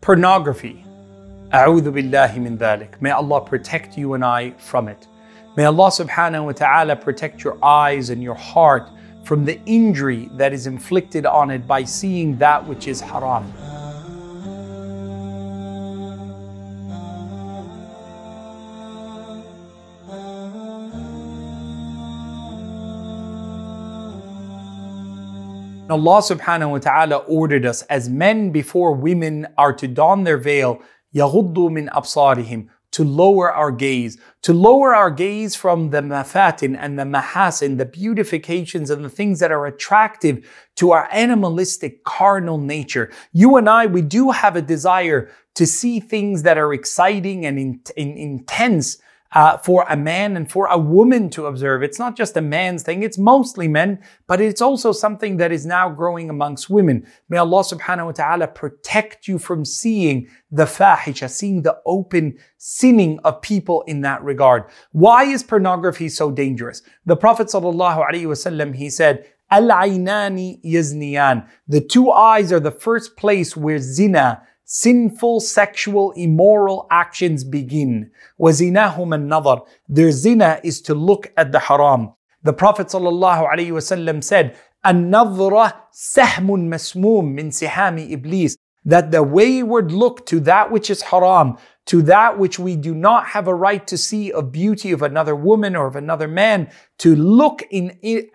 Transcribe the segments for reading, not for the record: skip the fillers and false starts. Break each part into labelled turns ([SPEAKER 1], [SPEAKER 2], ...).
[SPEAKER 1] Pornography. A'udhu billahi min dhalik. May Allah protect you and I from it. May Allah subhanahu wa ta'ala protect your eyes and your heart from the injury that is inflicted on it by seeing that which is haram. Allah subhanahu wa ta'ala ordered us as men before women are to don their veil, يَغُضُّ مِنْ أَبْصَارِهِمْ, to lower our gaze from the mafatin and the mahasin, the beautifications and the things that are attractive to our animalistic carnal nature. You and I, we do have a desire to see things that are exciting and intense for a man and for a woman to observe. It's not just a man's thing, it's mostly men, but it's also something that is now growing amongst women. May Allah subhanahu wa ta'ala protect you from seeing the fahisha, seeing the open sinning of people in that regard. Why is pornography so dangerous? The Prophet sallallahu alaihi wasallam, he said, Al-aynani yazniyan. The two eyes are the first place where zina, sinful, sexual, immoral actions begin. وَزِنَاهُمَ النَّظَرِ. Their zina is to look at the haram. The Prophet ﷺ said, النَّظْرَ سَهْمٌ مَسْمُومٌ مِنْ سِهَامِ إِبْلِيسِ. That the wayward look to that which is haram, to that which we do not have a right to see of beauty of another woman or of another man, to look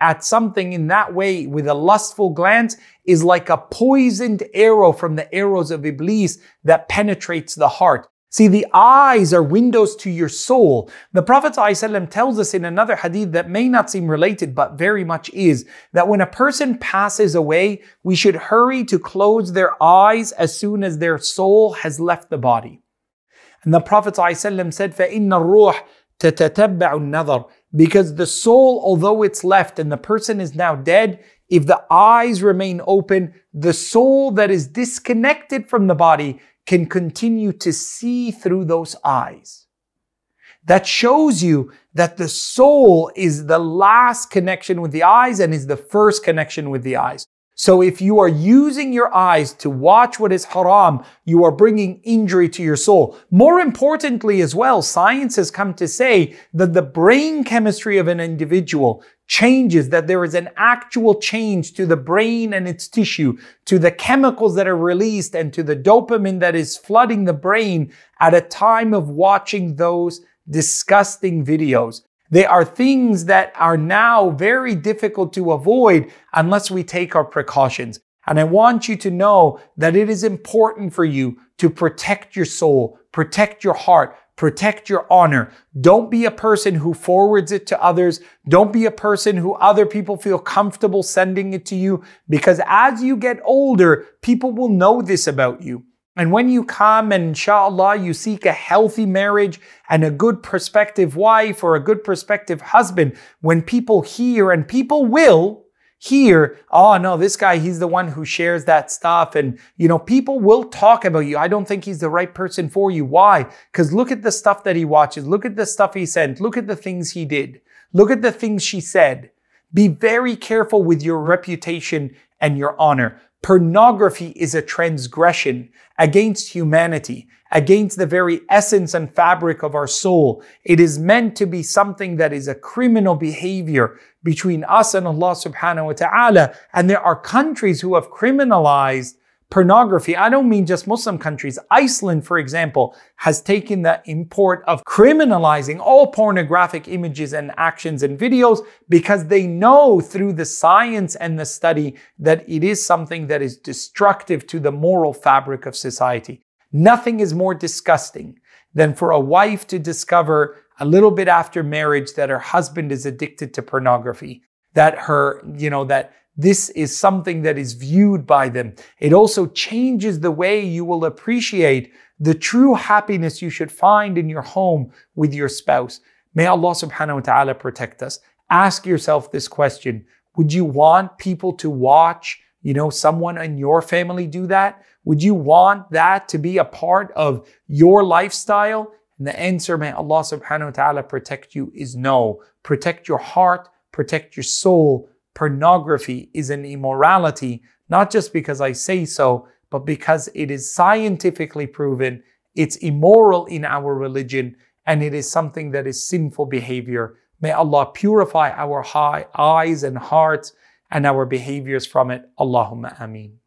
[SPEAKER 1] at something in that way with a lustful glance is like a poisoned arrow from the arrows of Iblis that penetrates the heart. See, the eyes are windows to your soul. The Prophet ﷺ tells us in another hadith that may not seem related, but very much is, that when a person passes away, we should hurry to close their eyes as soon as their soul has left the body. And the Prophet ﷺ said, فَإِنَّ الرُّوحِ تَتَتَبَّعُ النَّظَرِ. Because the soul, although it's left and the person is now dead, if the eyes remain open, the soul that is disconnected from the body can continue to see through those eyes. That shows you that the soul is the last connection with the eyes and is the first connection with the eyes. So if you are using your eyes to watch what is haram, you are bringing injury to your soul. More importantly as well, science has come to say that the brain chemistry of an individual changes, that there is an actual change to the brain and its tissue, to the chemicals that are released and to the dopamine that is flooding the brain at a time of watching those disgusting videos. They are things that are now very difficult to avoid unless we take our precautions. And I want you to know that it is important for you to protect your soul, protect your heart, protect your honor. Don't be a person who forwards it to others. Don't be a person who other people feel comfortable sending it to you, because as you get older, people will know this about you. And when you come and inshallah you seek a healthy marriage and a good prospective wife or a good prospective husband, when people hear, and people will hear, oh no, this guy, he's the one who shares that stuff. And people will talk about you. I don't think he's the right person for you. Why? Because look at the stuff that he watches. Look at the stuff he sent. Look at the things he did. Look at the things she said. Be very careful with your reputation and your honor. Pornography is a transgression against humanity, against the very essence and fabric of our soul. It is meant to be something that is a criminal behavior between us and Allah subhanahu wa ta'ala. And there are countries who have criminalized pornography. I don't mean just Muslim countries. Iceland, for example, has taken the import of criminalizing all pornographic images and actions and videos because they know through the science and the study that it is something that is destructive to the moral fabric of society. Nothing is more disgusting than for a wife to discover a little bit after marriage that her husband is addicted to pornography, that this is something that is viewed by them. It also changes the way you will appreciate the true happiness you should find in your home with your spouse. May Allah subhanahu wa ta'ala protect us. Ask yourself this question. Would you want people to watch, someone in your family do that? Would you want that to be a part of your lifestyle? And the answer, may Allah subhanahu wa ta'ala protect you, is no. Protect your heart, protect your soul. Pornography is an immorality, not just because I say so, but because it is scientifically proven, it's immoral in our religion, and it is something that is sinful behavior. May Allah purify our eyes and hearts and our behaviors from it. Allahumma ameen.